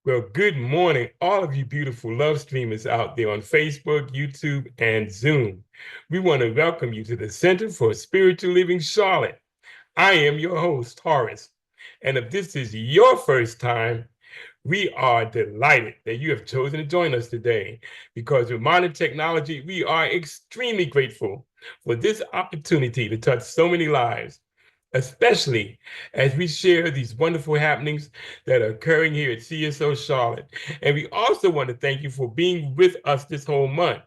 Well, good morning, all of you beautiful love streamers out there on Facebook, YouTube, and Zoom. We want to welcome you to the Center for Spiritual Living Charlotte. I am your host, Horace. And if this is your first time, we are delighted that you have chosen to join us today because with modern technology, we are extremely grateful for this opportunity to touch so many lives, especially as we share these wonderful happenings that are occurring here at CSO Charlotte. And we also want to thank you for being with us this whole month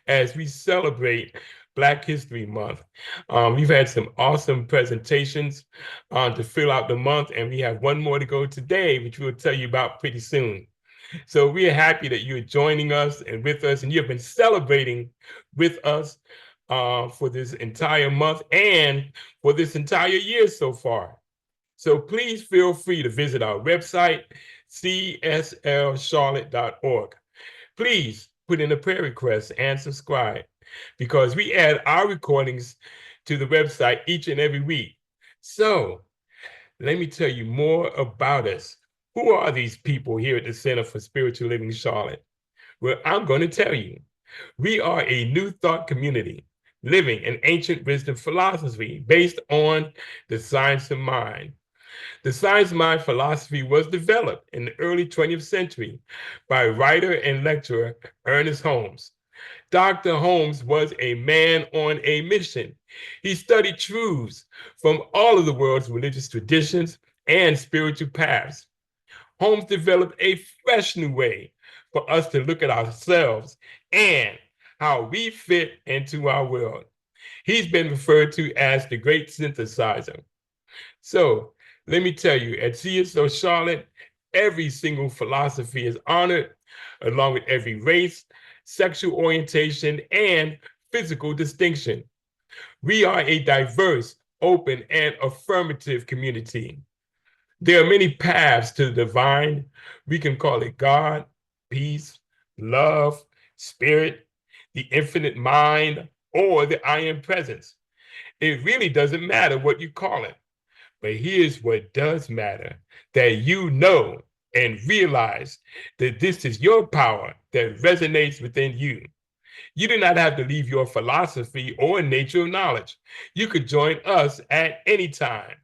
as we celebrate Black History Month. We've had some awesome presentations to fill out the month, and we have one more to go today, which we'll tell you about pretty soon. So we are happy that you're joining us and with us, and you have been celebrating with us for this entire month and for this entire year so far. So please feel free to visit our website, cslcharlotte.org. Please put in a prayer request and subscribe because we add our recordings to the website each and every week. So let me tell you more about us. Who are these people here at the Center for Spiritual Living Charlotte? Well, I'm going to tell you. We are a new thought community living an ancient wisdom philosophy based on the science of mind. The science of mind philosophy was developed in the early 20th century by writer and lecturer Ernest Holmes. Dr. Holmes was a man on a mission. He studied truths from all of the world's religious traditions and spiritual paths. Holmes developed a fresh new way for us to look at ourselves and how we fit into our world. He's been referred to as the great synthesizer. So let me tell you, at CSO Charlotte, every single philosophy is honored, along with every race, sexual orientation, and physical distinction. We are a diverse, open, and affirmative community. There are many paths to the divine. We can call it God, peace, love, spirit, the infinite mind, or the I am presence. It really doesn't matter what you call it. But here's what does matter, that you know and realize that this is your power that resonates within you. You do not have to leave your philosophy or nature of knowledge. You could join us at any time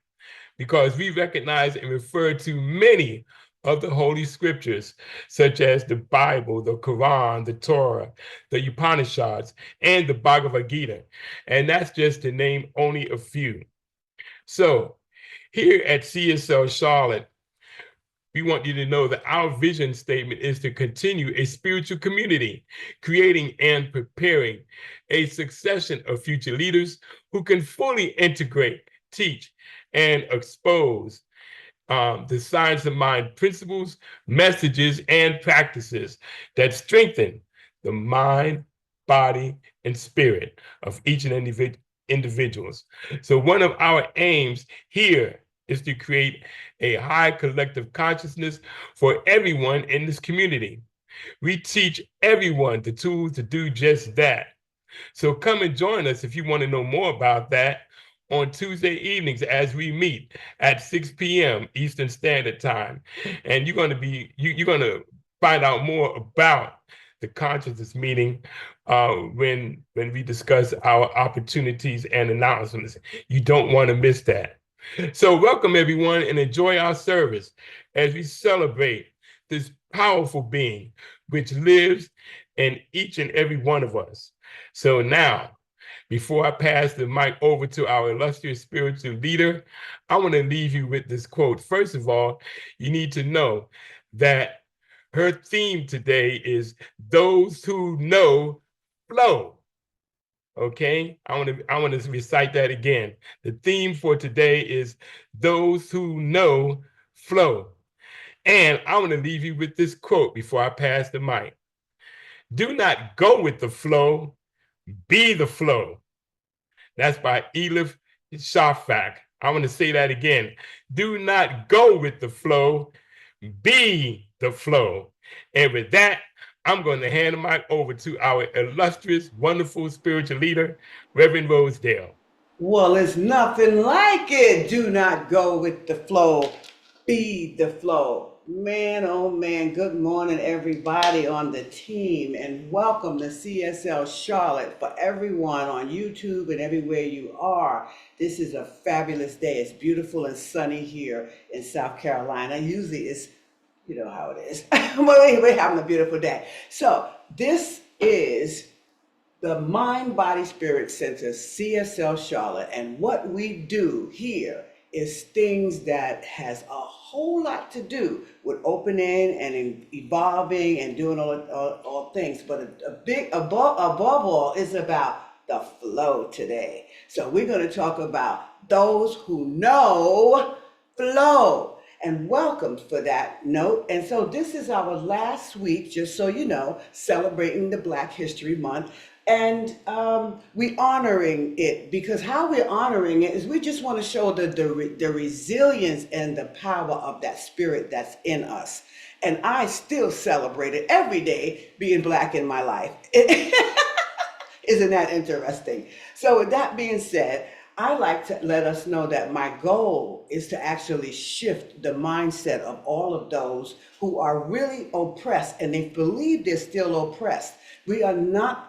because we recognize and refer to many of the Holy Scriptures, such as the Bible, the Quran, the Torah, the Upanishads, and the Bhagavad Gita. And that's just to name only a few. So here at CSL Charlotte, we want you to know that our vision statement is to continue a spiritual community, creating and preparing a succession of future leaders who can fully integrate, teach, and expose the science of mind principles, messages, and practices that strengthen the mind, body, and spirit of each and every individuals. So one of our aims here is to create a high collective consciousness for everyone in this community. We teach everyone the tools to do just that. So come and join us if you want to know more about that on Tuesday evenings as we meet at 6 p.m. Eastern Standard Time. And you're going to find out more about the consciousness meeting when we discuss our opportunities and announcements. You don't want to miss that. So welcome everyone and enjoy our service as we celebrate this powerful being which lives in each and every one of us. So now, before I pass the mic over to our illustrious spiritual leader, I want to leave you with this quote. First of all, you need to know that her theme today is those who know flow. Okay, I want to recite that again. The theme for today is those who know flow. And I want to leave you with this quote before I pass the mic. Do not go with the flow, be the flow. That's by Elif Shafak. I want to say that again. Do not go with the flow, be the flow. And with that, I'm going to hand the mic over to our illustrious, wonderful spiritual leader, Reverend Rosedale. Well, it's nothing like it. Do not go with the flow, be the flow. Man, oh man, good morning, everybody on the team, and welcome to CSL Charlotte for everyone on YouTube and everywhere you are. This is a fabulous day. It's beautiful and sunny here in South Carolina. Usually it's, you know how it is. Well, anyway, we're having a beautiful day. So, this is the Mind Body Spirit Center, CSL Charlotte, and what we do here is things that has a whole lot to do with opening and evolving and doing all things. But a big above all is about the flow today. So we're going to talk about those who know flow. And welcome for that note. And so this is our last week, just so you know, celebrating the Black History Month. And we honoring it because how we're honoring it is we just want to show the resilience and the power of that spirit that's in us. And I still celebrate it every day being Black in my life. Isn't that interesting? So, with that being said, I like to let us know that my goal is to actually shift the mindset of all of those who are really oppressed and they believe they're still oppressed. We are not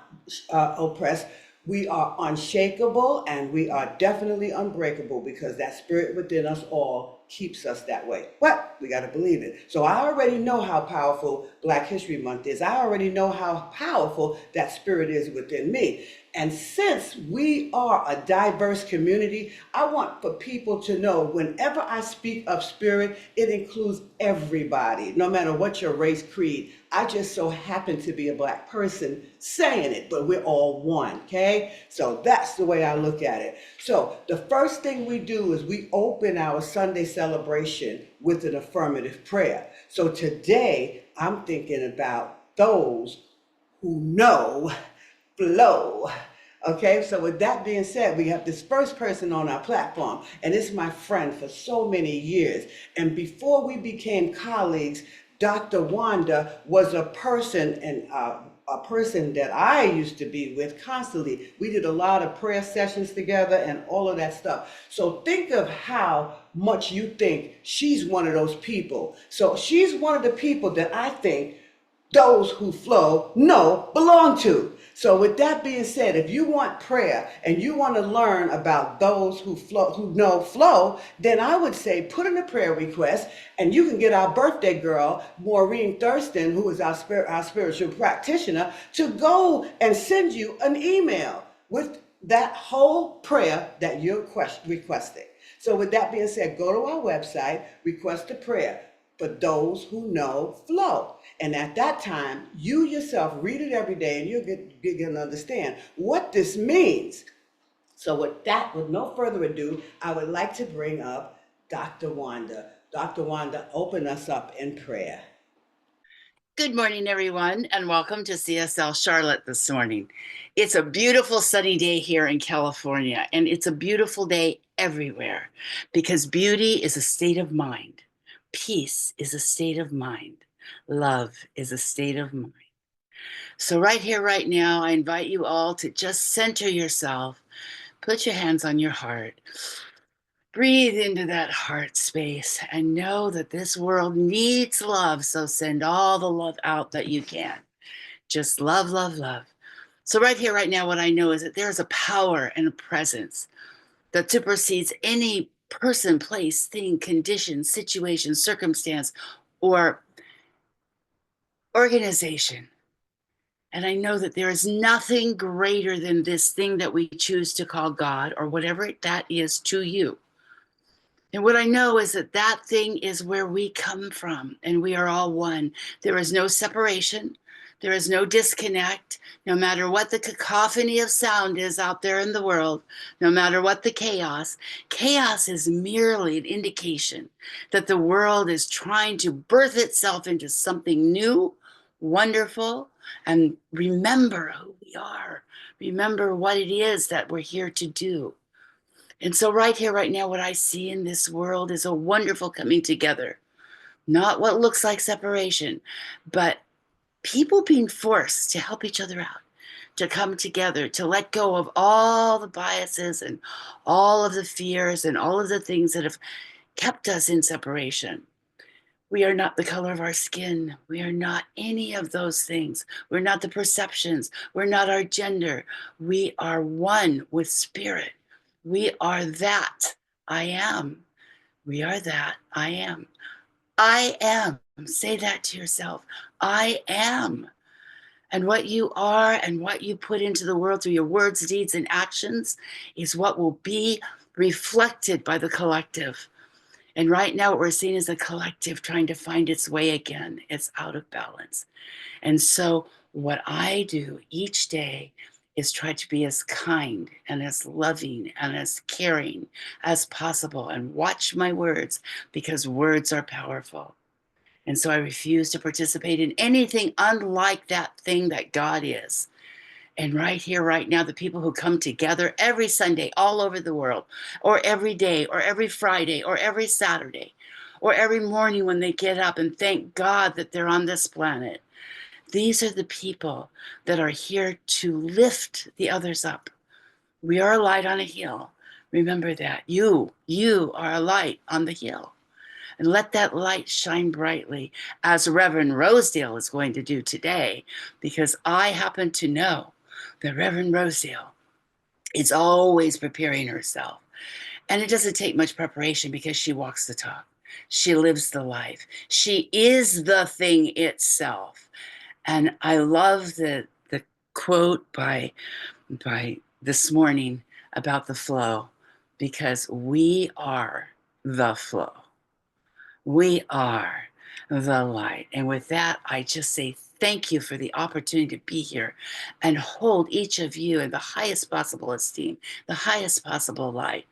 oppressed. We are unshakable and we are definitely unbreakable because that spirit within us all keeps us that way. But we got to believe it. So I already know how powerful Black History Month is. I already know how powerful that spirit is within me. And since we are a diverse community, I want for people to know whenever I speak of spirit, it includes everybody, no matter what your race, creed. I just so happen to be a Black person saying it, but we're all one, okay? So that's the way I look at it. So the first thing we do is we open our Sunday celebration with an affirmative prayer. So today I'm thinking about those who know flow. Okay, so with that being said, we have this first person on our platform, and it's my friend for so many years. And before we became colleagues, Dr. Wanda was a person that I used to be with constantly. We did a lot of prayer sessions together and all of that stuff. So think of how much you think she's one of those people. So she's one of the people that I think those who flow know belong to. So with that being said, if you want prayer and you want to learn about those who know flow, then I would say put in a prayer request and you can get our birthday girl, Maureen Thurston, who is our spiritual practitioner, to go and send you an email with that whole prayer that you're requesting. So with that being said, go to our website, request a prayer for those who know flow. And at that time, you yourself read it every day and you'll get and understand what this means. So with that, with no further ado, I would like to bring up Dr. Wanda. Dr. Wanda, open us up in prayer. Good morning, everyone, and welcome to CSL Charlotte this morning. It's a beautiful sunny day here in California, and it's a beautiful day everywhere because beauty is a state of mind. Peace is a state of mind. Love is a state of mind. So, right here, right now, I invite you all to just center yourself, put your hands on your heart, breathe into that heart space, and know that this world needs love. So, send all the love out that you can. Just love, love, love. So, right here, right now, what I know is that there is a power and a presence that supersedes any person, place, thing, condition, situation, circumstance, or organization. And I know that there is nothing greater than this thing that we choose to call God or whatever that is to you. And what I know is that that thing is where we come from, and we are all one. There is no separation. There is no disconnect. No matter what the cacophony of sound is out there in the world, no matter what the chaos, chaos is merely an indication that the world is trying to birth itself into something new, wonderful, and remember who we are. Remember what it is that we're here to do. And so, right here, right now, what I see in this world is a wonderful coming together. Not what looks like separation, but people being forced to help each other out, to come together, to let go of all the biases and all of the fears and all of the things that have kept us in separation. We are not the color of our skin. We are not any of those things. We're not the perceptions. We're not our gender. We are one with spirit. We are that I am. We are that I am. I am. Say that to yourself. I am. And what you are and what you put into the world through your words, deeds, and actions is what will be reflected by the collective. And right now, what we're seeing is a collective trying to find its way again. It's out of balance. And so, what I do each day is try to be as kind and as loving and as caring as possible and watch my words, because words are powerful. And so I refuse to participate in anything unlike that thing that God is. And right here, right now, the people who come together every Sunday all over the world, or every day, or every Friday, or every Saturday, or every morning when they get up and thank God that they're on this planet. These are the people that are here to lift the others up. We are a light on a hill. Remember that. You are a light on the hill. And let that light shine brightly, as Reverend Rosedale is going to do today, because I happen to know that Reverend Rosedale is always preparing herself. And it doesn't take much preparation, because she walks the talk. She lives the life. She is the thing itself. And I love the quote by this morning about the flow, because we are the flow. We are the light. And with that, I just say thank you for the opportunity to be here and hold each of you in the highest possible esteem, the highest possible light.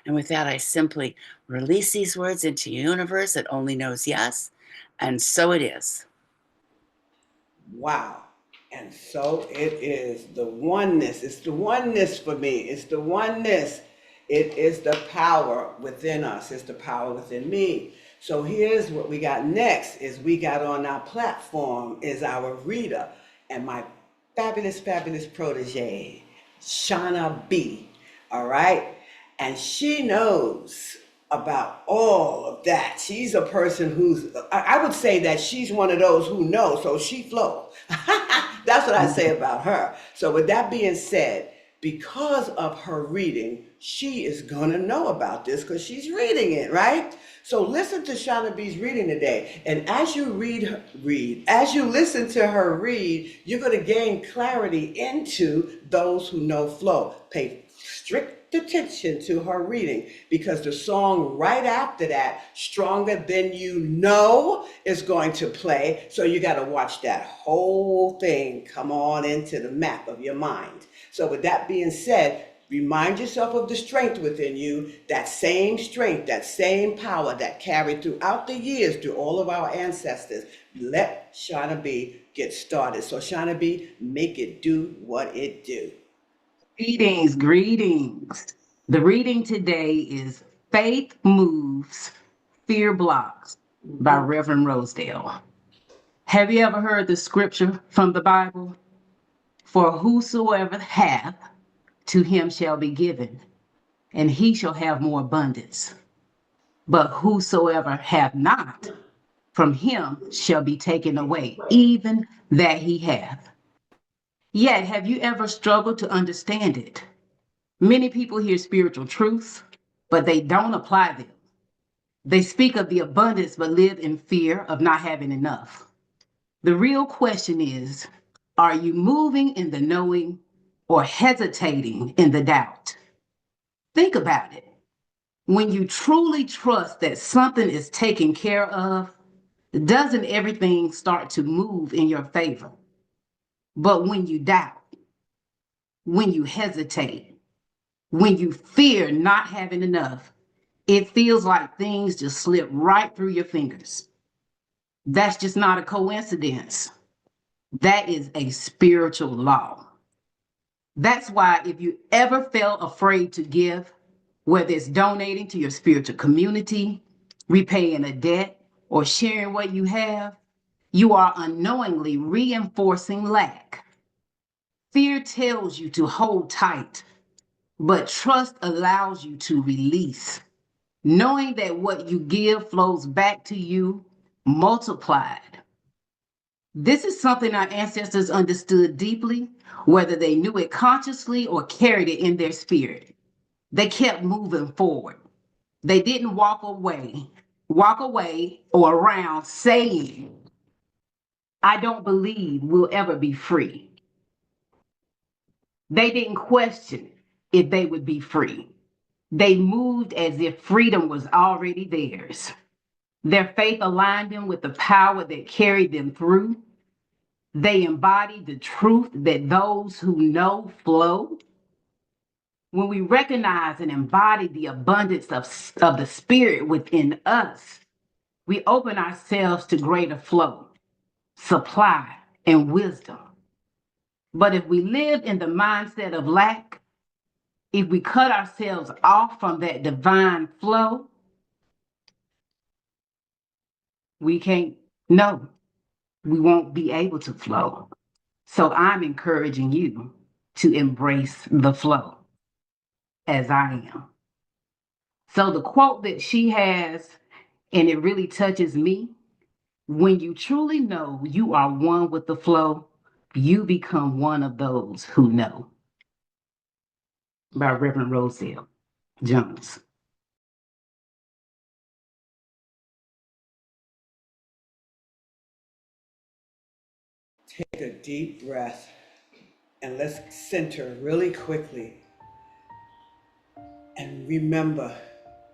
And with that, I simply release these words into a universe that only knows yes. And so it is. Wow. And so it is the oneness. It's the oneness for me. It's the oneness. It is the power within us. It's the power within me. So here's what we got next is we got on our platform is our reader and my fabulous, fabulous protege, Shauna B. All right. And she knows about all of that. She's a person who's, I would say that she's one of those who knows, so she flows. That's what I say about her. So with that being said, because of her reading, she is going to know about this because she's reading it, right? So listen to Shauna B's reading today. And as you as you listen to her read, you're going to gain clarity into those who know flow. Pay strict attention to her reading because the song right after that, Stronger Than You Know, is going to play. So you got to watch that whole thing come on into the map of your mind. So with that being said, remind yourself of the strength within you, that same strength, that same power that carried throughout the years through all of our ancestors. Let Shauna B get started. So Shauna B, make it do what it do. Greetings, greetings. The reading today is Faith Moves, Fear Blocks by Reverend Rosedale. Have you ever heard the scripture from the Bible? For whosoever hath, to him shall be given, and he shall have more abundance. But whosoever hath not, from him shall be taken away, even that he hath. Yet, have you ever struggled to understand it? Many people hear spiritual truths, but they don't apply them. They speak of the abundance, but live in fear of not having enough. The real question is, are you moving in the knowing or hesitating in the doubt? Think about it. When you truly trust that something is taken care of, doesn't everything start to move in your favor? But when you doubt, when you hesitate, when you fear not having enough, it feels like things just slip right through your fingers. That's just not a coincidence. That is a spiritual law. That's why if you ever felt afraid to give, whether it's donating to your spiritual community, repaying a debt, or sharing what you have, you are unknowingly reinforcing lack. Fear tells you to hold tight, but trust allows you to release. Knowing that what you give flows back to you multiplied. This is something our ancestors understood deeply, whether they knew it consciously or carried it in their spirit. They kept moving forward. They didn't walk away or around saying, I don't believe we'll ever be free. They didn't question if they would be free. They moved as if freedom was already theirs. Their faith aligned them with the power that carried them through. They embodied the truth that those who know flow. When we recognize and embody the abundance of the spirit within us, we open ourselves to greater flow, supply, and wisdom. But if we live in the mindset of lack, if we cut ourselves off from that divine flow, we can't, no, we won't be able to flow. So I'm encouraging you to embrace the flow as I am. So the quote that she has, and it really touches me, when you truly know you are one with the flow, you become one of those who know. By Reverend Rosedale Jones. Take a deep breath and let's center really quickly. And remember,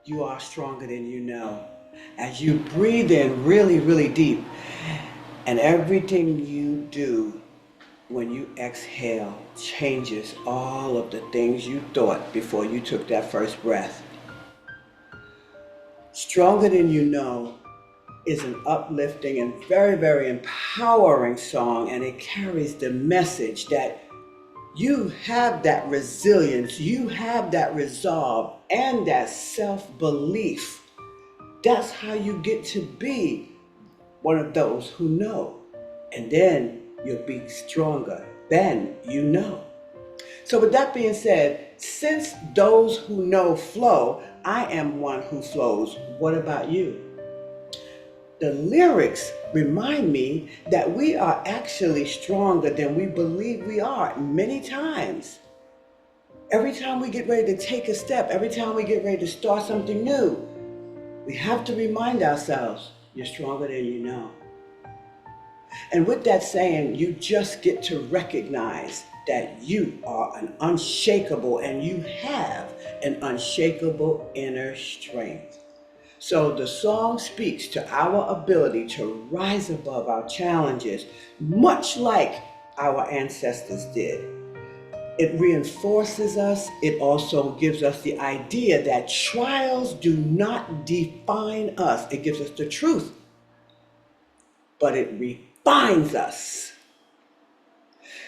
you are stronger than you know. As you breathe in really, really deep, and everything you do when you exhale changes all of the things you thought before you took that first breath. Stronger Than You Know is an uplifting and very, very empowering song, and it carries the message that you have that resilience, you have that resolve, and that self-belief. That's how you get to be one of those who know. And then you'll be stronger than you know. So with that being said, since those who know flow, I am one who flows. What about you? The lyrics remind me that we are actually stronger than we believe we are many times. Every time we get ready to take a step, every time we get ready to start something new, we have to remind ourselves, you're stronger than you know. And with that saying, you just get to recognize that you are an unshakable and you have an unshakable inner strength. So the song speaks to our ability to rise above our challenges, much like our ancestors did. It reinforces us. It also gives us the idea that trials do not define us. It gives us the truth, but it refines us.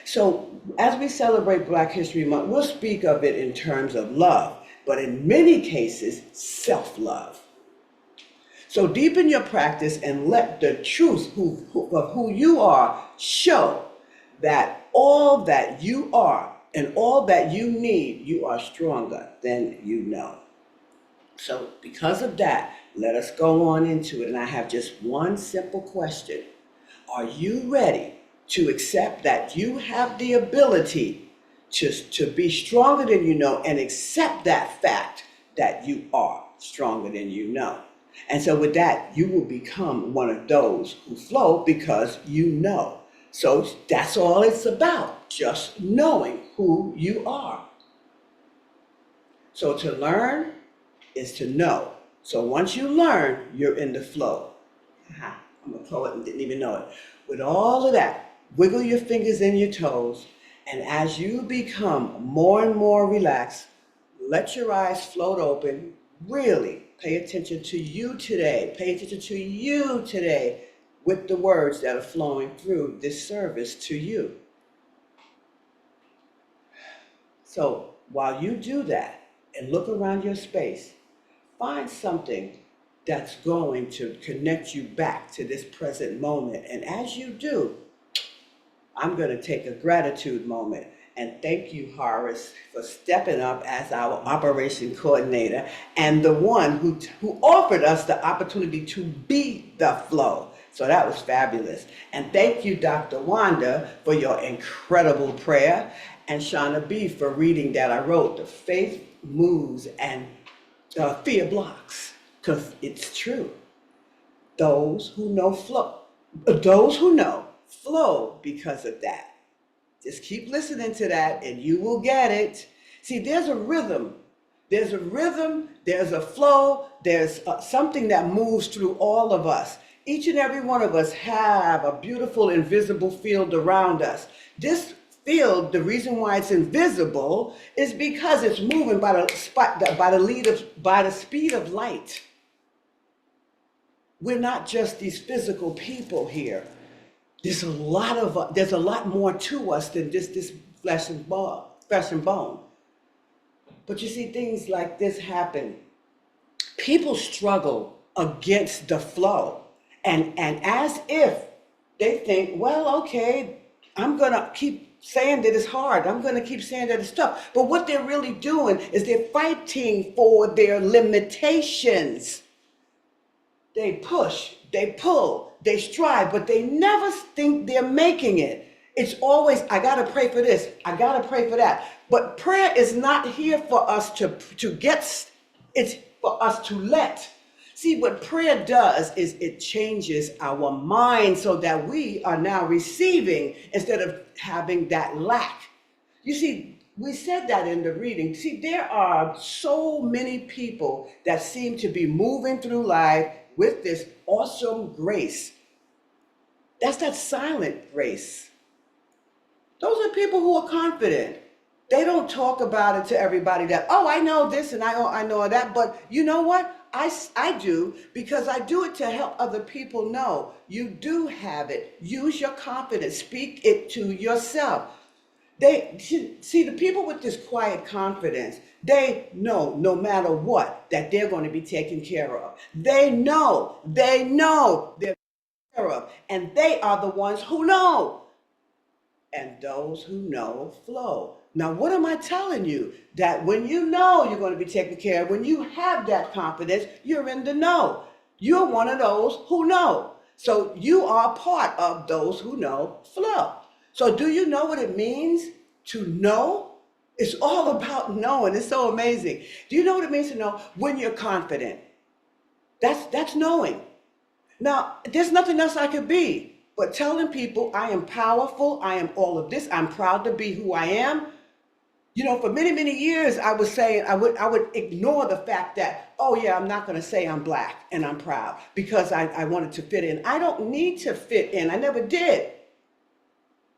So as we celebrate Black History Month, we'll speak of it in terms of love, but in many cases, self-love. So deepen your practice and let the truth of who you are show that all that you are and all that you need, you are stronger than you know. So because of that, let us go on into it. And I have just one simple question. Are you ready to accept that you have the ability to be stronger than you know and accept that fact that you are stronger than you know? And so with that, you will become one of those who flow because you know. So that's all it's about, just knowing who you are. So to learn is to know. So once you learn, you're in the flow. I'm a poet and didn't even know it. With all of that, wiggle your fingers and your toes, and as you become more and more relaxed, let your eyes float open. Really pay attention to you today. Pay attention to you today with the words that are flowing through this service to you. So while you do that and look around your space, find something that's going to connect you back to this present moment. And as you do, I'm going to take a gratitude moment and thank you, Horace, for stepping up as our operation coordinator and the one who offered us the opportunity to be the flow. So that was fabulous. And thank you, Dr. Wanda, for your incredible prayer, and Shauna B for reading that I wrote, The Faith Moves and Fear Blocks. Because it's true. Those who know flow because of that. Just keep listening to that and you will get it. See, there's a rhythm. There's a rhythm, there's a flow, there's something that moves through all of us. Each and every one of us have a beautiful invisible field around us. This field, the reason why it's invisible is because it's moving by the speed of light. We're not just these physical people here. There's a lot more to us than this flesh and bone. But you see, things like this happen. People struggle against the flow, and as if they think, well, okay, I'm gonna keep saying that it's hard. I'm gonna keep saying that it's tough. But what they're really doing is they're fighting for their limitations. They push, they pull, they strive, but they never think they're making it. It's always, I gotta pray for this, I gotta pray for that. But prayer is not here for us to get, it's for us to let. See, what prayer does is it changes our mind so that we are now receiving instead of having that lack. You see, we said that in the reading. See, there are so many people that seem to be moving through life with this awesome grace. That's that silent grace. Those are people who are confident. They don't talk about it to everybody that, oh, I know this and I know that. But you know what? I do, because I do it to help other people know you do have it. Use your confidence. Speak it to yourself. They see, the people with this quiet confidence, they know no matter what that they're going to be taken care of. They know they're taken care of, and they are the ones who know. And those who know flow. Now, what am I telling you? That when you know you're going to be taken care of, when you have that confidence, you're in the know. You're one of those who know. So you are part of those who know flow. So do you know what it means to know? It's all about knowing. It's so amazing. Do you know what it means to know? When you're confident. That's knowing. Now, there's nothing else I could be but telling people I am powerful, I am all of this, I'm proud to be who I am. You know, for many, many years, I was saying, I would ignore the fact that, oh yeah, I'm not going to say I'm black and I'm proud because I wanted to fit in. I don't need to fit in. I never did.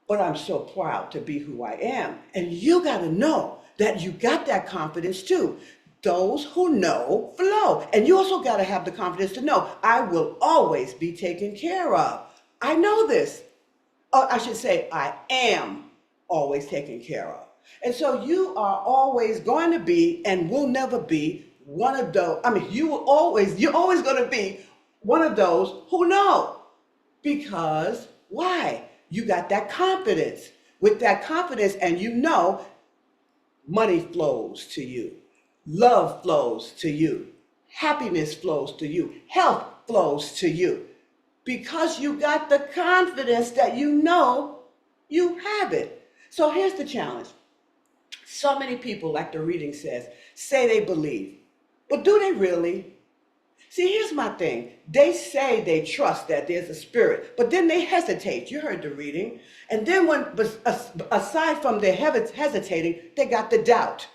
But I'm so proud to be who I am. And you got to know that you got that confidence too. Those who know flow. And you also got to have the confidence to know I will always be taken care of. I know this. Or I should say, I am always taken care of. And so you are always going to be and will never be one of those. I mean, you're always going to be one of those who know. Because why? You got that confidence. With that confidence, and you know, money flows to you, love flows to you, happiness flows to you, health flows to you. Because you got the confidence that you know you have it. So here's the challenge. So many people, like the reading says, say they believe. But do they really? See, here's my thing. They say they trust that there's a spirit, but then they hesitate. You heard the reading. And then aside from their hesitating, they got the doubt.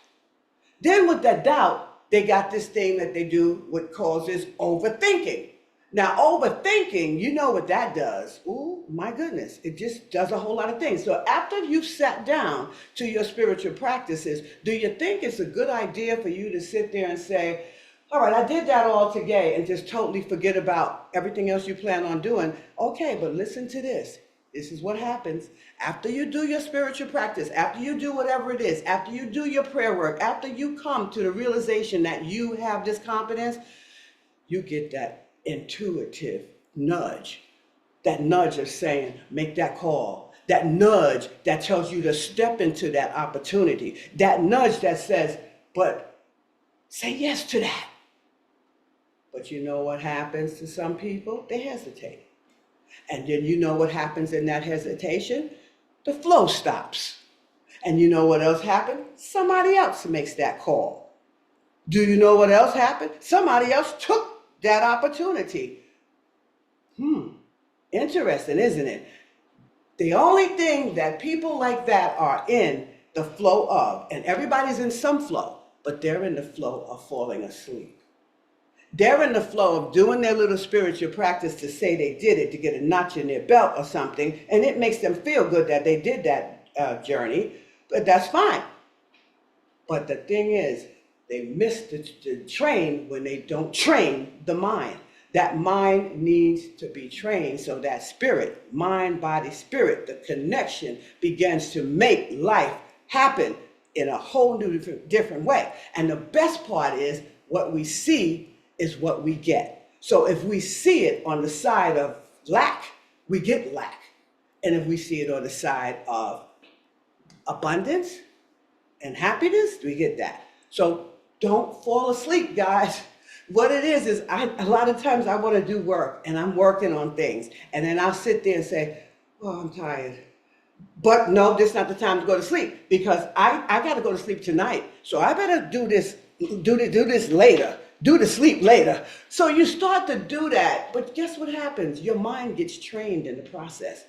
Then with that doubt, they got this thing that they do, what causes overthinking. Now, overthinking, you know what that does. Oh, my goodness. It just does a whole lot of things. So after you've sat down to your spiritual practices, do you think it's a good idea for you to sit there and say, all right, I did that all today and just totally forget about everything else you plan on doing? Okay, but listen to this. This is what happens. After you do your spiritual practice, after you do whatever it is, after you do your prayer work, after you come to the realization that you have this confidence, you get that intuitive nudge. That nudge of saying, make that call. That nudge that tells you to step into that opportunity. That nudge that says, but say yes to that. But you know what happens to some people? They hesitate. And then you know what happens in that hesitation? The flow stops. And you know what else happened? Somebody else makes that call. Do you know what else happened? Somebody else took that opportunity. Interesting, isn't it? The only thing that people like that are in the flow of, and everybody's in some flow, but they're in the flow of falling asleep. They're in the flow of doing their little spiritual practice to say they did it, to get a notch in their belt or something, and it makes them feel good that they did that journey, but that's fine. But the thing is, they miss the train when they don't train the mind. That mind needs to be trained so that spirit, mind, body, spirit, the connection begins to make life happen in a whole new different way. And the best part is what we see is what we get. So if we see it on the side of lack, we get lack. And if we see it on the side of abundance and happiness, we get that. So don't fall asleep, guys. What it is a lot of times I want to do work and I'm working on things. And then I'll sit there and say, oh, I'm tired. But no, this is not the time to go to sleep because I got to go to sleep tonight. So I better do this later, do the sleep later. So you start to do that. But guess what happens? Your mind gets trained in the process.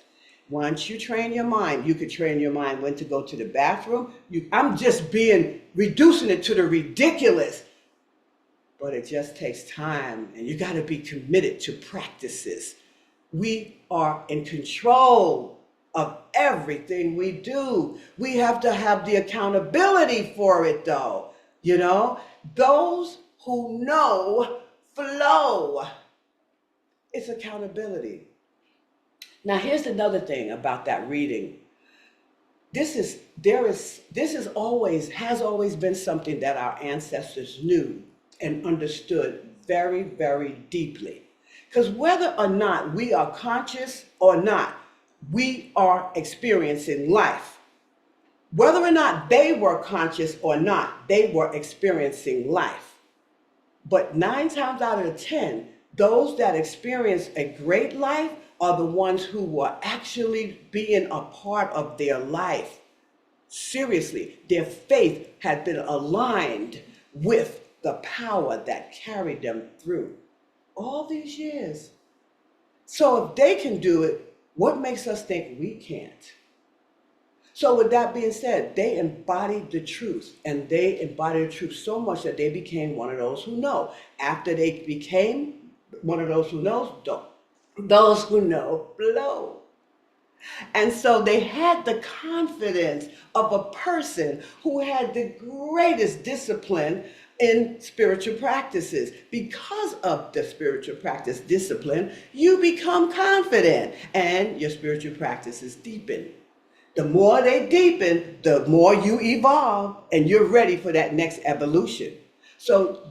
Once you train your mind, you could train your mind when to go to the bathroom. I'm just reducing it to the ridiculous. But it just takes time and you got to be committed to practices. We are in control of everything we do. We have to have the accountability for it though. You know, those who know flow. It's accountability. Now here's another thing about that reading. This has always been something that our ancestors knew and understood very, very deeply. Because whether or not we are conscious or not, we are experiencing life. Whether or not they were conscious or not, they were experiencing life. But 9 times out of 10, those that experience a great life are the ones who were actually being a part of their life. Seriously, their faith had been aligned with the power that carried them through all these years. So if they can do it, what makes us think we can't? So with that being said, they embodied the truth, and they embodied the truth so much that they became one of those who know. After they became one of those who knows, those who know flow. And so they had the confidence of a person who had the greatest discipline in spiritual practices. Because of the spiritual practice discipline, you become confident and your spiritual practices deepen. The more they deepen, the more you evolve and you're ready for that next evolution. So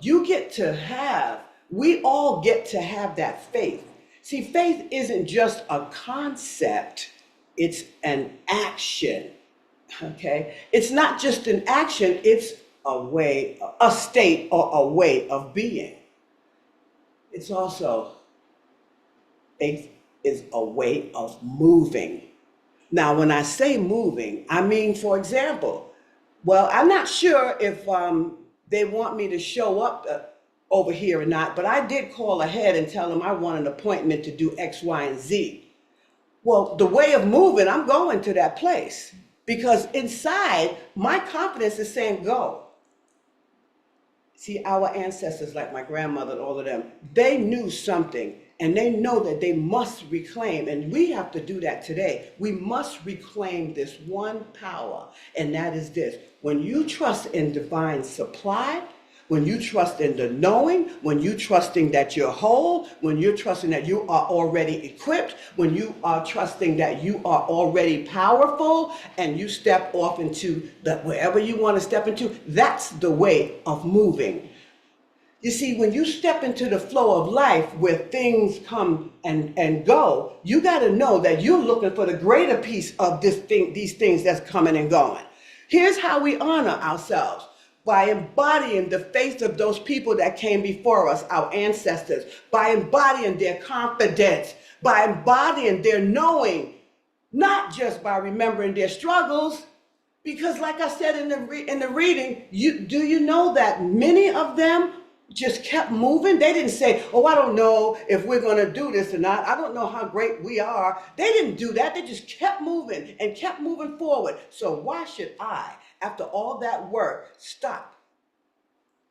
we all get to have that faith. See, faith isn't just a concept, it's an action, okay? It's not just an action, it's a state or a way of being. It's also, faith is a way of moving. Now, when I say moving, I mean, for example, well, I'm not sure if they want me to show up over here or not, but I did call ahead and tell them I want an appointment to do X, Y, and Z. Well, the way of moving, I'm going to that place because inside, my confidence is saying go. See, our ancestors, like my grandmother and all of them, they knew something and they know that they must reclaim, and we have to do that today. We must reclaim this one power, and that is this. When you trust in divine supply, when you trust in the knowing, when you trusting that you're whole, when you're trusting that you are already equipped, when you are trusting that you are already powerful, and you step off into wherever you want to step into, that's the way of moving. You see, when you step into the flow of life where things come and go, you got to know that you're looking for the greater piece of these things that's coming and going. Here's how we honor ourselves: by embodying the faith of those people that came before us, our ancestors, by embodying their confidence, by embodying their knowing, not just by remembering their struggles. Because like I said in the reading, do you know that many of them just kept moving? They didn't say, oh, I don't know if we're going to do this or not. I don't know how great we are. They didn't do that. They just kept moving and kept moving forward. So why should I, after all that work, stop?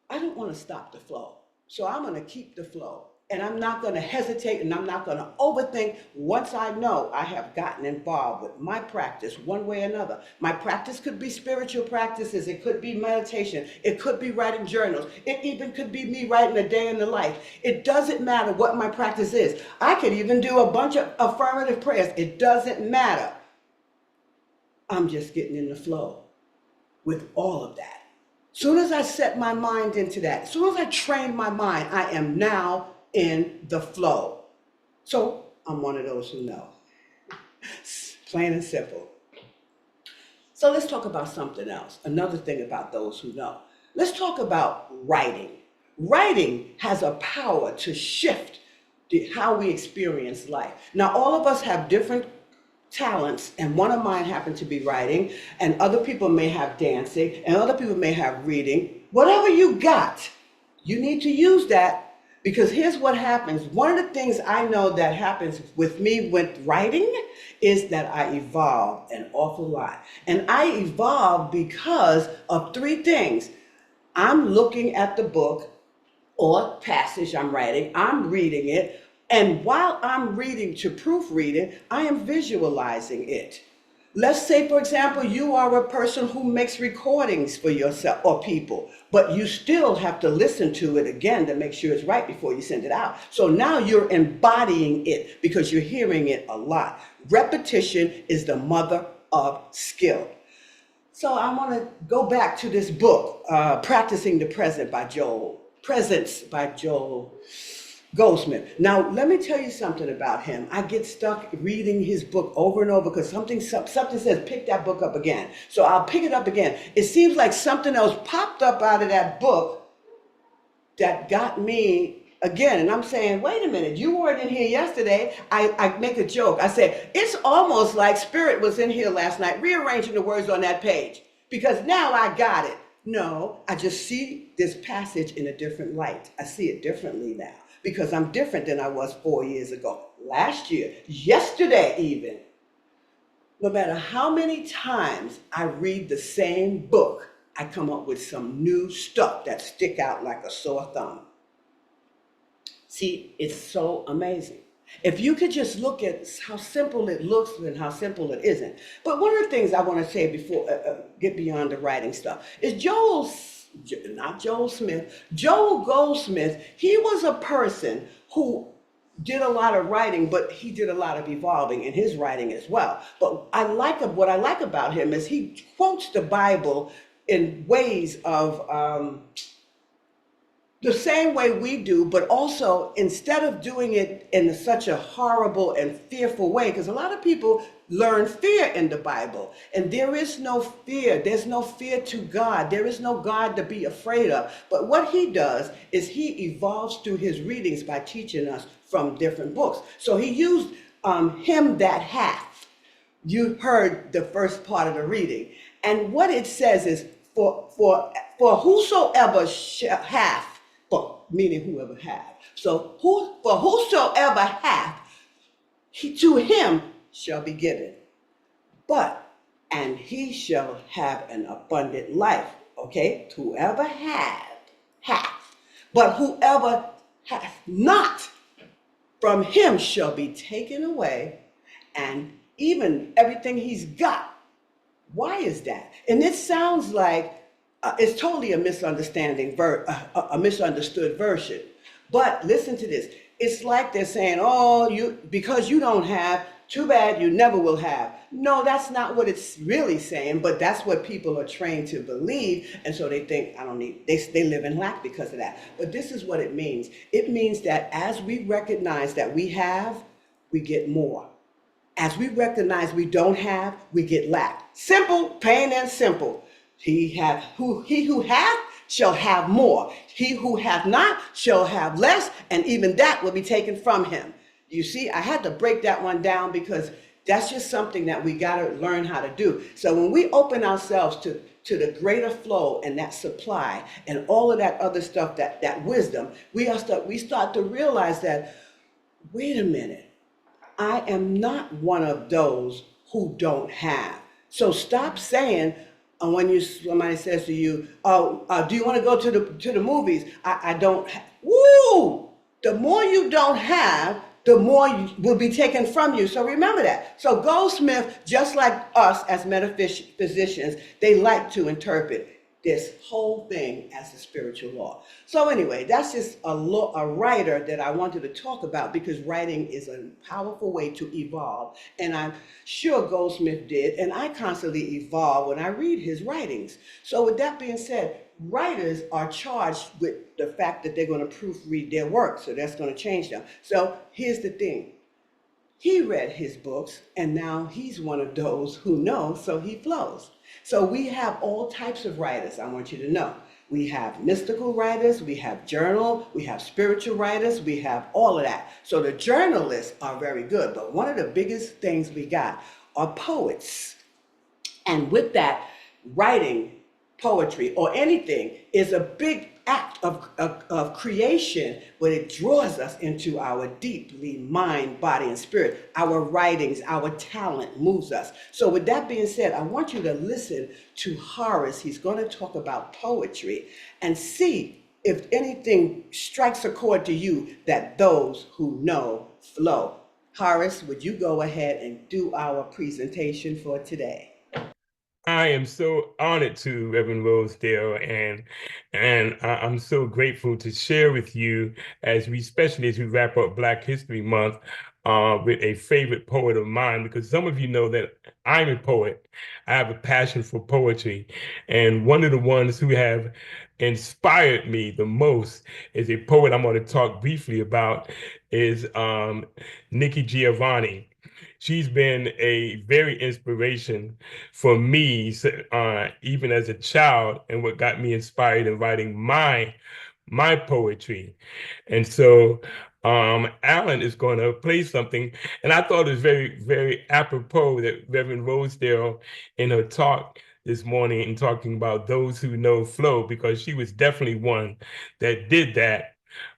I don't want to stop the flow. So I'm going to keep the flow. And I'm not going to hesitate, and I'm not going to overthink once I know I have gotten involved with my practice one way or another. My practice could be spiritual practices. It could be meditation. It could be writing journals. It even could be me writing a day in the life. It doesn't matter what my practice is. I could even do a bunch of affirmative prayers. It doesn't matter. I'm just getting in the flow with all of that. Soon as I set my mind into that, soon as I train my mind, I am now in the flow. So I'm one of those who know. Plain and simple. So let's talk about something else. Another thing about those who know. Let's talk about writing. Writing has a power to shift how we experience life. Now, all of us have different talents, and one of mine happened to be writing, and other people may have dancing, and other people may have reading. Whatever you got, you need to use that. Because here's what happens. One of the things I know that happens with me with writing is that I evolve an awful lot. And I evolve because of three things. I'm looking at the book or passage I'm writing, I'm reading it, and while I'm reading to proofread it, I am visualizing it. Let's say, for example, you are a person who makes recordings for yourself or people, but you still have to listen to it again to make sure it's right before you send it out. So now you're embodying it because you're hearing it a lot. Repetition is the mother of skill. So I want to go back to this book, Practicing the Presence by Joel Goldsmith. Now, let me tell you something about him. I get stuck reading his book over and over because something says, pick that book up again. So I'll pick it up again. It seems like something else popped up out of that book that got me again. And I'm saying, wait a minute, you weren't in here yesterday. I make a joke. I said, it's almost like Spirit was in here last night rearranging the words on that page because now I got it. No, I just see this passage in a different light. I see it differently now. Because I'm different than I was 4 years ago, last year, yesterday even. No matter how many times I read the same book, I come up with some new stuff that stick out like a sore thumb. See, it's so amazing. If you could just look at how simple it looks and how simple it isn't. But one of the things I want to say before get beyond the writing stuff is Joel Goldsmith, he was a person who did a lot of writing, but he did a lot of evolving in his writing as well. But what I like about him is he quotes the Bible in ways of the same way we do, but also instead of doing it in such a horrible and fearful way, because a lot of people learn fear in the Bible, and there is no fear. There's no fear to God. There is no God to be afraid of. But what he does is he evolves through his readings by teaching us from different books. So he used him that hath. You heard the first part of the reading. And what it says is, for whosoever hath, meaning whoever hath. So for whosoever hath, to him shall be given. And he shall have an abundant life. Okay? Whoever hath. But whoever hath not, from him shall be taken away, and even everything he's got. Why is that? And it sounds like it's totally a misunderstanding, a misunderstood version. But listen to this. It's like they're saying, oh, because you don't have, too bad, you never will have. No, that's not what it's really saying, but that's what people are trained to believe. And so they think, they live in lack because of that. But this is what it means. It means that as we recognize that we have, we get more. As we recognize we don't have, we get lack. Simple, plain and simple. He who hath shall have more. He who hath not shall have less, and even that will be taken from him. You see, I had to break that one down because that's just something that we got to learn how to do. So when we open ourselves to the greater flow and that supply and all of that other stuff, that wisdom, we start to realize that, wait a minute, I am not one of those who don't have. So stop saying, when somebody says to you, "Oh, do you want to go to the movies?" I don't. Woo! The more you don't have, the more will be taken from you. So remember that. So Goldsmith, just like us as metaphysicians, they like to interpret this whole thing as a spiritual law. So anyway, that's just a writer that I wanted to talk about because writing is a powerful way to evolve. And I'm sure Goldsmith did, and I constantly evolve when I read his writings. So with that being said, writers are charged with the fact that they're going to proofread their work. So that's going to change them. So here's the thing. He read his books, and now he's one of those who know, so he flows. So we have all types of writers, I want you to know. We have mystical writers, we have journal, we have spiritual writers, we have all of that. So the journalists are very good, but one of the biggest things we got are poets. And with that, writing poetry or anything is a big act of creation, but it draws us into our deeply mind, body, and spirit. Our writings, our talent moves us. So with that being said, I want you to listen to Horace. He's going to talk about poetry and see if anything strikes a chord to you that those who know flow. Horace, would you go ahead and do our presentation for today? I am so honored to Reverend Rosedale, and I'm so grateful to share with you especially as we wrap up Black History Month, with a favorite poet of mine, because some of you know that I'm a poet. I have a passion for poetry, and one of the ones who have inspired me the most is a poet I'm going to talk briefly about is Nikki Giovanni. She's been a very inspiration for me, even as a child, and what got me inspired in writing my poetry. And so Alan is going to play something, and I thought it was very, very apropos that Reverend Rosedale, in her talk this morning, and talking about those who know flow, because she was definitely one that did that.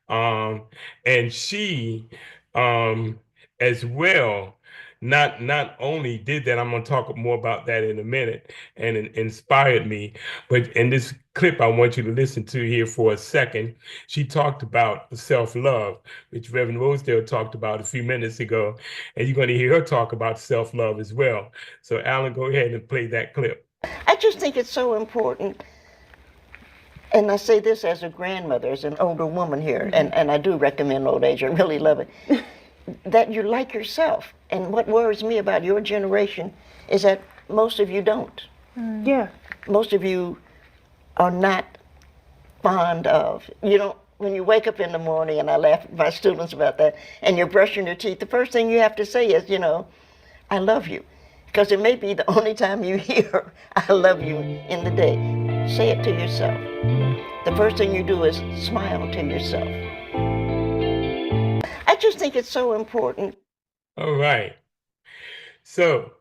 And she, as well, not only did that, I'm going to talk more about that in a minute, and it inspired me. But in this clip I want you to listen to here for a second, she talked about self-love, which Reverend Rosedale talked about a few minutes ago, and you're going to hear her talk about self-love as well. So Alan, go ahead and play that clip. I just think it's so important, and I say this as a grandmother, as an older woman here, and I do recommend Old Age, I really love it, that you like yourself. And what worries me about your generation is that most of you don't. Yeah. Most of you are not fond of, you don't, when you wake up in the morning, and I laugh at my students about that, and you're brushing your teeth, the first thing you have to say is, I love you. Because it may be the only time you hear I love you in the day. Say it to yourself. The first thing you do is smile to yourself. I just think it's so important. All right. So,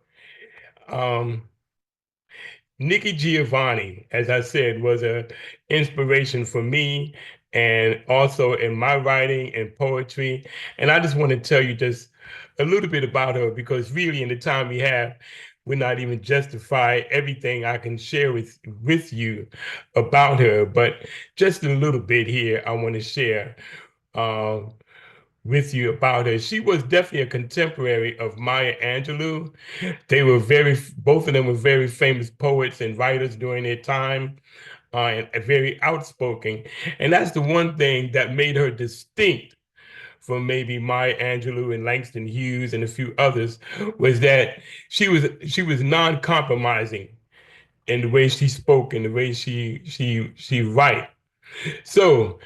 Nikki Giovanni, as I said, was an inspiration for me, and also in my writing and poetry. And I just want to tell you just a little bit about her, because really in the time we have, we're not even justify everything I can share with you about her, but just a little bit here I want to share with you about her. She was definitely a contemporary of Maya Angelou. They were both of them were very famous poets and writers during their time, and very outspoken. And that's the one thing that made her distinct from maybe Maya Angelou and Langston Hughes and a few others, was that she was non-compromising in the way she spoke and the way she write. So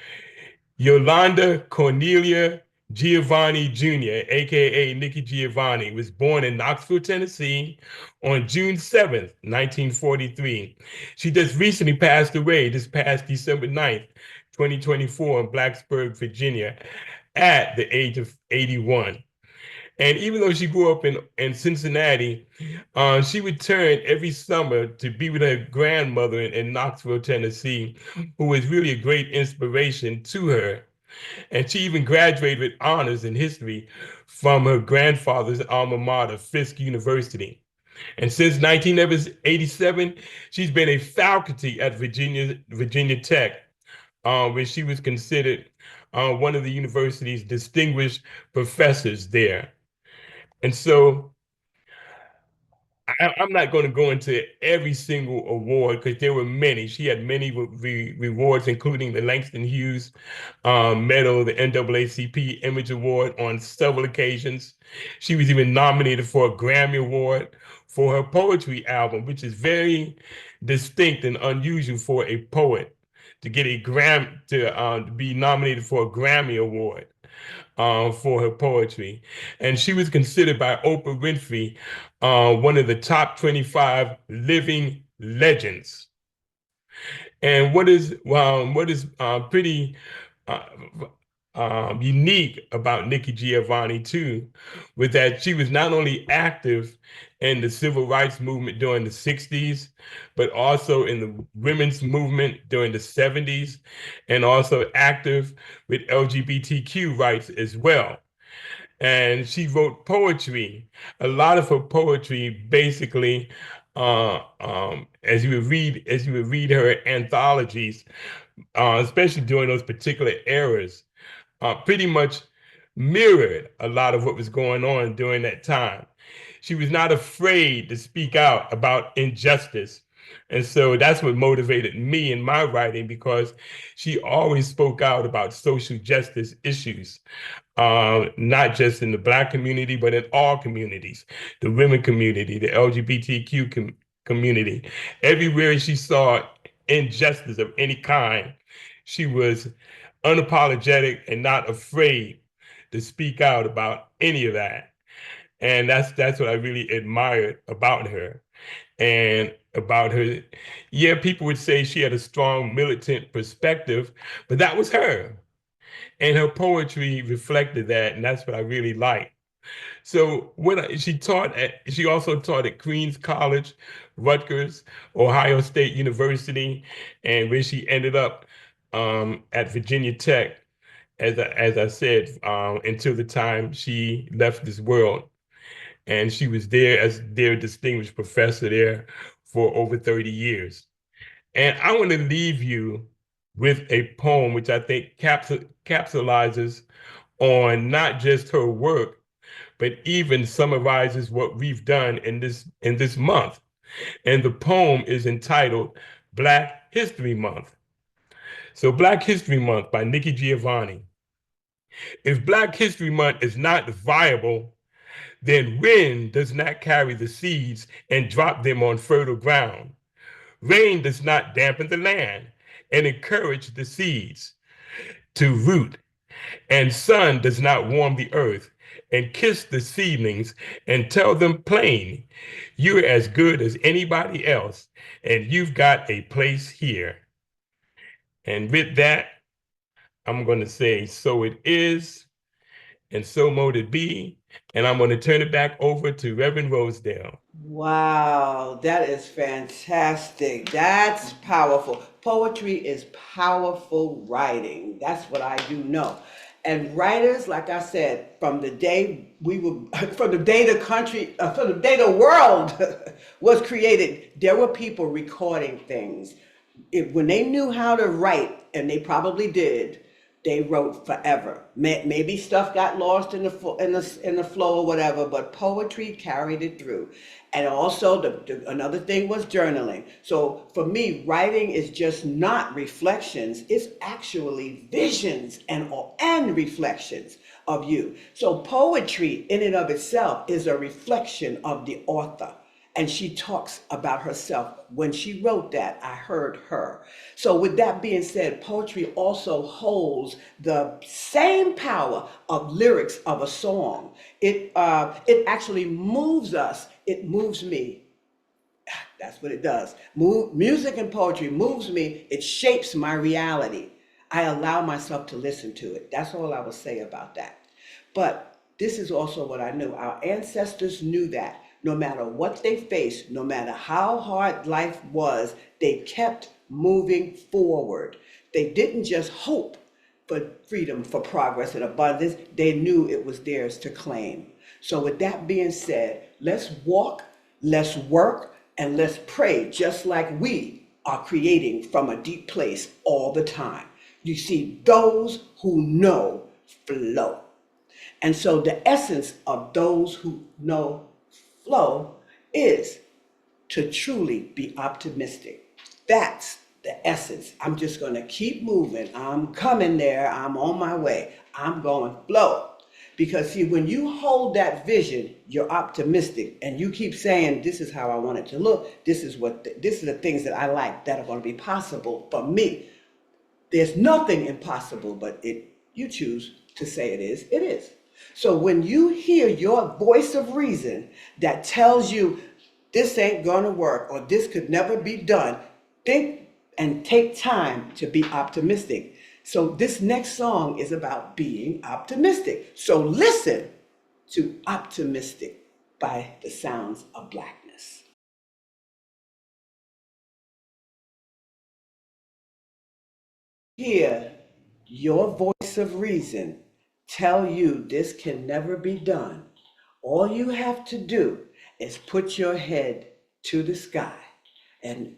Yolanda Cornelia Giovanni Jr., aka Nikki Giovanni, was born in Knoxville, Tennessee on June 7th, 1943. She just recently passed away this past December 9th, 2024 in Blacksburg, Virginia, at the age of 81. And even though she grew up in Cincinnati, she returned every summer to be with her grandmother in Knoxville, Tennessee, who was really a great inspiration to her. And she even graduated with honors in history from her grandfather's alma mater, Fisk University. And since 1987, she's been a faculty at Virginia Tech, where she was considered one of the university's distinguished professors there. And so I'm not going to go into every single award because there were many. She had many rewards, including the Langston Hughes Medal, the NAACP Image Award on several occasions. She was even nominated for a Grammy Award for her poetry album, which is very distinct and unusual for a poet to get a to be nominated for a Grammy Award for her poetry. And she was considered by Oprah Winfrey one of the top 25 living legends. And what is pretty uh, unique about Nikki Giovanni too was that she was not only active in the civil rights movement during the 60s, but also in the women's movement during the 70s, and also active with LGBTQ rights as well. And she wrote poetry. A lot of her poetry, basically, as you would read her anthologies, especially during those particular eras, pretty much mirrored a lot of what was going on during that time. She was not afraid to speak out about injustice. And so that's what motivated me in my writing, because she always spoke out about social justice issues, not just in the Black community, but in all communities, the women community, the LGBTQ community. Everywhere she saw injustice of any kind, she was unapologetic and not afraid to speak out about any of that. And that's what I really admired about her. And about her, yeah, people would say she had a strong militant perspective, but that was her. And her poetry reflected that, and that's what I really liked. So she also taught at Queens College, Rutgers, Ohio State University, and where she ended up at Virginia Tech, as I said, until the time she left this world. And she was there as their distinguished professor there for over 30 years. And I want to leave you with a poem which I think capsulizes on not just her work, but even summarizes what we've done in this month. And the poem is entitled Black History Month. So Black History Month by Nikki Giovanni. If Black History Month is not viable, then wind does not carry the seeds and drop them on fertile ground. Rain does not dampen the land and encourage the seeds to root, and sun does not warm the earth and kiss the seedlings and tell them plain, you're as good as anybody else, and you've got a place here. And with that, I'm going to say, so it is, and so mote it be. And I'm going to turn it back over to Reverend Rosedale. Wow, that is fantastic. That's powerful. Poetry is powerful writing. That's what I do know. And writers, like I said, from the day we were, from the day the country, from the day the world was created, there were people recording things. When they knew how to write, and they probably did, they wrote forever. Maybe stuff got lost in the flow or whatever, but poetry carried it through. And also, another thing was journaling. So for me, writing is just not reflections; it's actually visions and reflections of you. So poetry, in and of itself, is a reflection of the author. And she talks about herself. When she wrote that, I heard her. So with that being said, poetry also holds the same power of lyrics of a song. It actually moves us. It moves me. That's what it does. Music and poetry moves me. It shapes my reality. I allow myself to listen to it. That's all I will say about that. But This is also what I knew. Our ancestors knew that no matter what they faced, no matter how hard life was, they kept moving forward. They didn't just hope for freedom, for progress and abundance. They knew it was theirs to claim. So, with that being said, let's walk, let's work, and let's pray just like we are creating from a deep place all the time. You see, those who know flow. And so the essence of those who know flow is to truly be optimistic. That's the essence. I'm just going to keep moving. I'm coming there. I'm on my way. I'm going flow. Because see, when you hold that vision, you're optimistic and you keep saying, this is how I want it to look. This is the things that I like that are going to be possible for me. There's nothing impossible, but you choose to say it is, it is. So when you hear your voice of reason that tells you this ain't gonna work or this could never be done, think and take time to be optimistic. So this next song is about being optimistic. So listen to Optimistic by the Sounds of Blackness. Hear your voice of reason tell you this can never be done. All you have to do is put your head to the sky and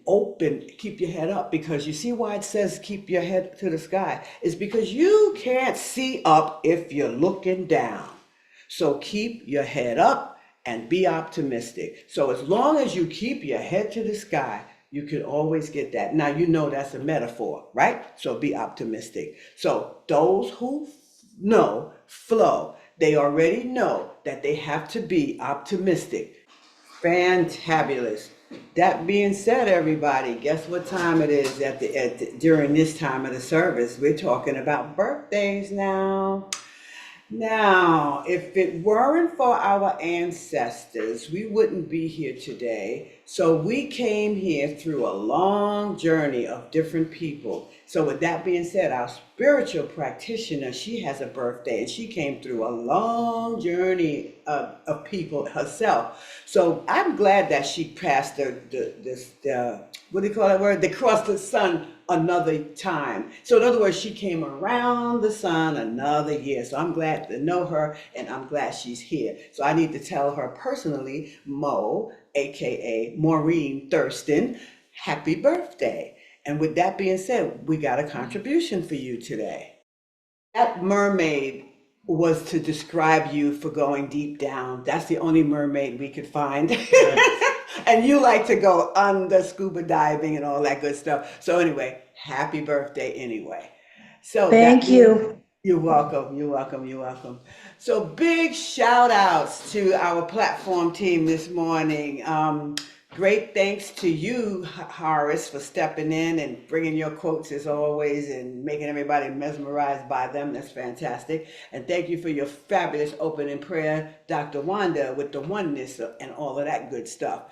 keep your head up, because you see why it says keep your head to the sky is because you can't see up if you're looking down. So keep your head up and be optimistic. So as long as you keep your head to the sky, you can always get that. Now, you know that's a metaphor, right? So be optimistic. So those who know flow, they already know that they have to be optimistic. Fantabulous. That being said, everybody, guess what time it is during this time of the service? We're talking about birthdays now. Now, if it weren't for our ancestors, we wouldn't be here today. So we came here through a long journey of different people. So with that being said, our spiritual practitioner, she has a birthday and she came through a long journey of people herself. So I'm glad that she passed what do you call that word? They crossed the sun another time. So in other words, she came around the sun another year. So I'm glad to know her and I'm glad she's here. So I need to tell her personally, Mo, aka Maureen Thurston, happy birthday. And with that being said, we got a contribution for you today. That mermaid was to describe you for going deep down. That's the only mermaid we could find. And you like to go under scuba diving and all that good stuff. So anyway, happy birthday anyway. So Thank you. You're welcome. You're welcome. You're welcome. So big shout outs to our platform team this morning. Great thanks to you, Horace, for stepping in and bringing your quotes as always and making everybody mesmerized by them. That's fantastic. And thank you for your fabulous opening prayer, Dr. Wanda, with the oneness and all of that good stuff.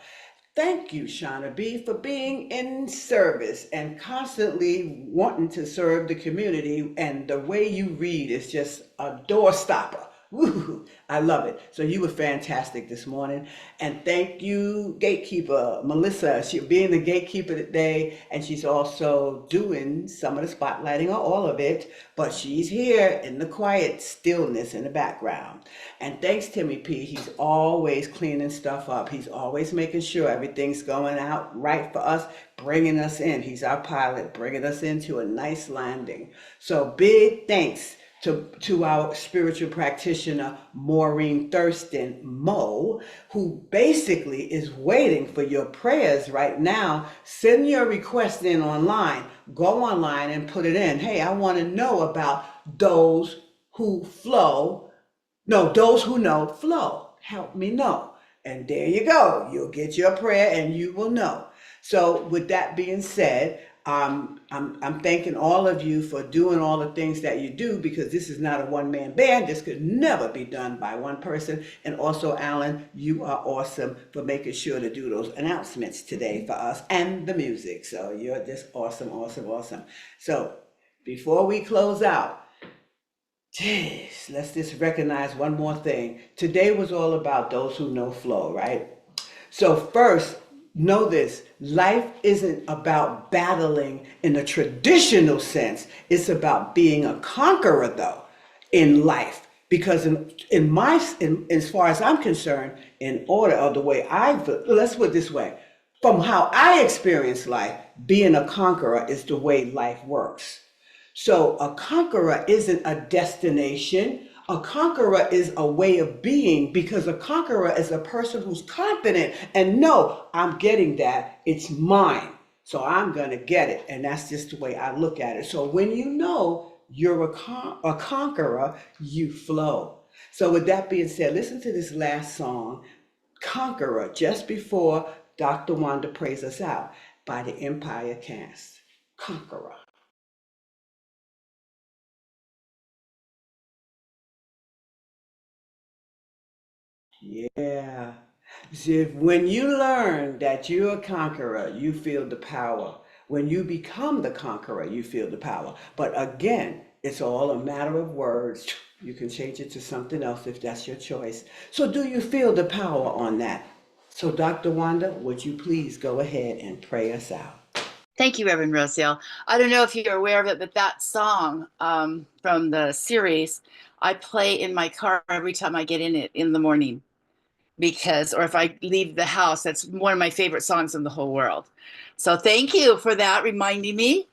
Thank you, Shauna B., for being in service and constantly wanting to serve the community. And the way you read is just a door stopper. Woo, I love it. So you were fantastic this morning. And thank you, Gatekeeper Melissa. She being the gatekeeper today, and she's also doing some of the spotlighting or all of it, but she's here in the quiet stillness in the background. And thanks, Timmy P. He's always cleaning stuff up. He's always making sure everything's going out right for us, bringing us in. He's our pilot, bringing us into a nice landing. So big thanks to our spiritual practitioner, Maureen Thurston, Mo, who basically is waiting for your prayers right now. Send your request in online. Go online and put it in. Hey, I want to know about those who flow. No, those who know flow. Help me know. And there you go. You'll get your prayer and you will know. So with that being said, I'm thanking all of you for doing all the things that you do, because this is not a one-man band. This could never be done by one person. And also, Alan, you are awesome for making sure to do those announcements today for us and the music. So you're just awesome, awesome, awesome. So before we close out, Jeez, let's just recognize one more thing. Today was all about those who know flow, right? So, first, know this life isn't about battling in a traditional sense, it's about being a conqueror, though, in life. Because as far as I'm concerned, in order of the way let's put it this way, from how I experience life, being a conqueror is the way life works. So a conqueror isn't a destination. A conqueror is a way of being, because a conqueror is a person who's confident and no, I'm getting that. It's mine. So I'm going to get it. And that's just the way I look at it. So when you know you're a conqueror, you flow. So with that being said, listen to this last song, Conqueror, just before Dr. Wanda prays us out, by the Empire Cast. Conqueror. Yeah. See, when you learn that you're a conqueror, you feel the power. When you become the conqueror, you feel the power. But again, it's all a matter of words. You can change it to something else if that's your choice. So, do you feel the power on that? So, Dr. Wanda, would you please go ahead and pray us out? Thank you, Reverend Rosedale. I don't know if you're aware of it, but that song from the series, I play in my car every time I get in it in the morning, because, or if I leave the house, that's one of my favorite songs in the whole world. So thank you for that, reminding me.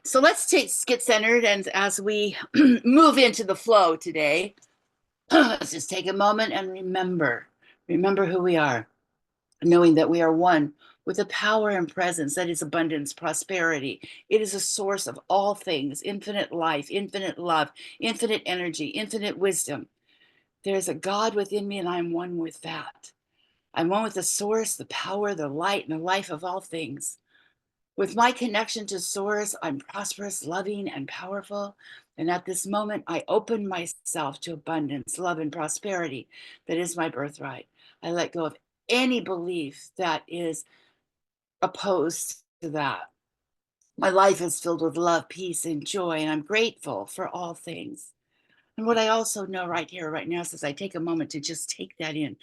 So let's get centered, and as we move into the flow today, let's just take a moment and remember who we are, knowing that we are one with a power and presence that is abundance, prosperity. It is a source of all things, infinite life, infinite love, infinite energy, infinite wisdom. There's a God within me, and I am one with that. I'm one with the source, the power, the light, and the life of all things. With my connection to source, I'm prosperous, loving, and powerful. And at this moment, I open myself to abundance, love, and prosperity that is my birthright. I let go of any belief that is opposed to that. My life is filled with love, peace, and joy, and I'm grateful for all things. And what I also know right here, right now, is as I take a moment to just take that in,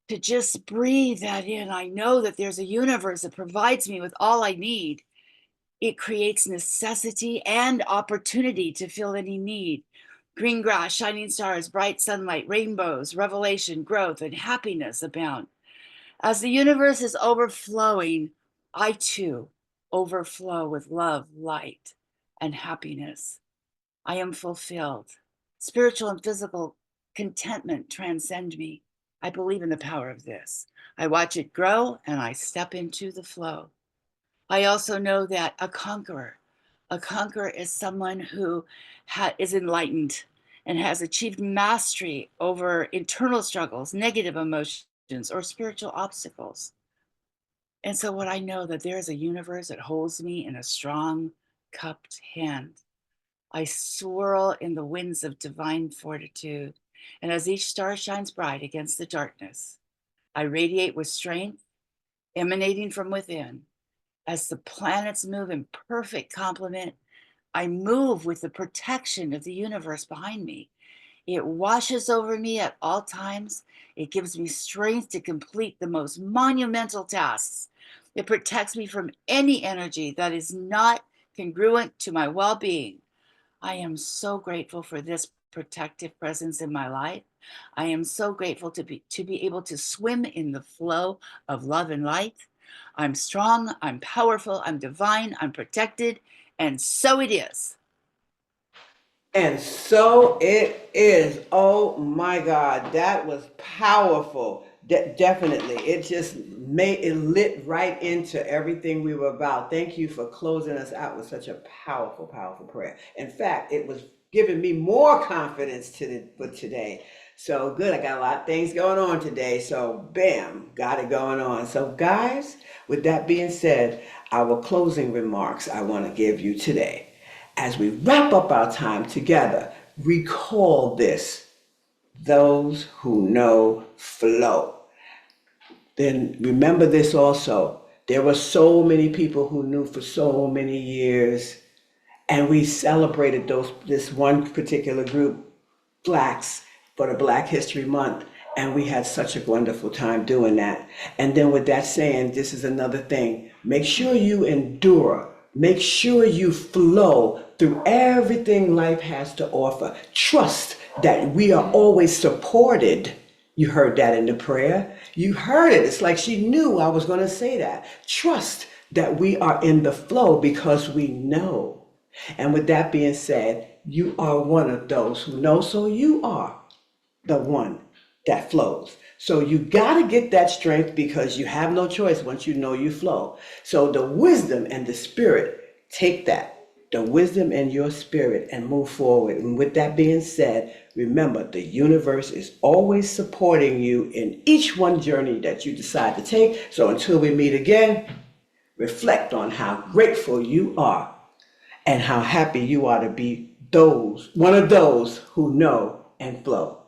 to just breathe that in, I know that there's a universe that provides me with all I need. It creates necessity and opportunity to fill any need. Green grass, shining stars, bright sunlight, rainbows, revelation, growth, and happiness abound. As the universe is overflowing, I too overflow with love, light, and happiness. I am fulfilled. Spiritual and physical contentment transcend me. I believe in the power of this. I watch it grow and I step into the flow. I also know that a conqueror is someone who is enlightened and has achieved mastery over internal struggles, negative emotions, or spiritual obstacles. And so, what I know that there is a universe that holds me in a strong, cupped hand. I swirl in the winds of divine fortitude. And as each star shines bright against the darkness, I radiate with strength emanating from within. As the planets move in perfect complement, I move with the protection of the universe behind me. It washes over me at all times. It gives me strength to complete the most monumental tasks. It protects me from any energy that is not congruent to my well being. I am so grateful for this protective presence in my life. I am so grateful to be able to swim in the flow of love and light. I'm strong, I'm powerful, I'm divine, I'm protected, and so it is. And so it is. Oh my God, that was powerful. Definitely. It just made it lit right into everything we were about. Thank you for closing us out with such a powerful, powerful prayer. In fact, it was giving me more confidence for today. So good. I got a lot of things going on today. So bam, got it going on. So guys, with that being said, our closing remarks I want to give you today. As we wrap up our time together, recall this: those who know flow. Then remember this also: there were so many people who knew for so many years, And we celebrated this one particular group, Blacks, for the Black History Month. And we had such a wonderful time doing that. And then with that saying, this is another thing. Make sure you endure. Make sure you flow through everything life has to offer. Trust that we are always supported. You heard that in the prayer. You heard it. It's like she knew I was going to say that. Trust that we are in the flow because we know. And with that being said, you are one of those who know, so you are the one that flows. So you got to get that strength because you have no choice once you know you flow. So the wisdom and the spirit, take that, the wisdom and your spirit, and move forward. And with that being said, remember, the universe is always supporting you in each one journey that you decide to take. So until we meet again, reflect on how grateful you are and how happy you are to be one of those who know and flow.